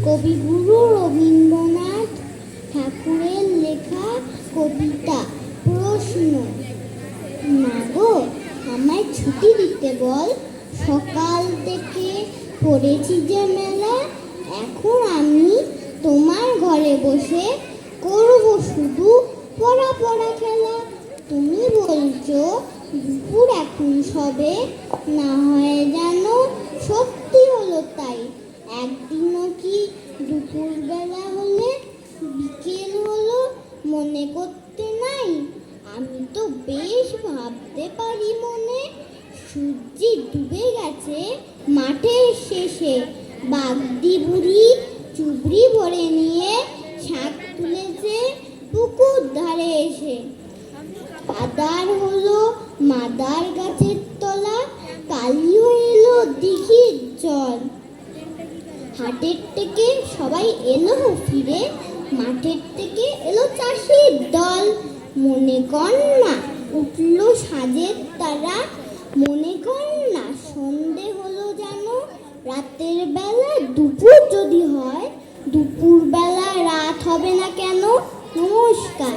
কবিগুরু রবীন্দ্রনাথ ঠাকুরের লেখা কবিতা। প্রশ্ন, মা গো আমায় ছুটি দিতে বল, সকাল থেকে পড়েছি যে মেলা, এখন আমি তোমার ঘরে বসে করব শুধু পড়া পড়া খেলা। তুমি বলছো দুপুর এখন সবে, না হয় যেন সত্যি হলো তাই। একদিনও কি দুপুর বেলা হলে বিকেল হলো মনে করতে নাই? আমি তো বেশ ভাবতে পারি মনে, সূর্য ডুবে গেছে মাঠের শেষে, বাগদি বুড়ি চুবড়ি ভরে নিয়ে শাক তুলেছে পুকুর ধারে এসে। আদার হলো মাদার গাছের তলা, কালিও এলো দিঘির জল। হাটের থেকে সবাই এলো ফিরে, মাঠের থেকে এলো চাষির দল। মনে কর না উঠলো সাজের তারা, মনে কর না সন্ধে হলো যেন, রাতের বেলা দুপুর যদি হয়, দুপুর বেলা রাত হবে না কেন? নমস্কার।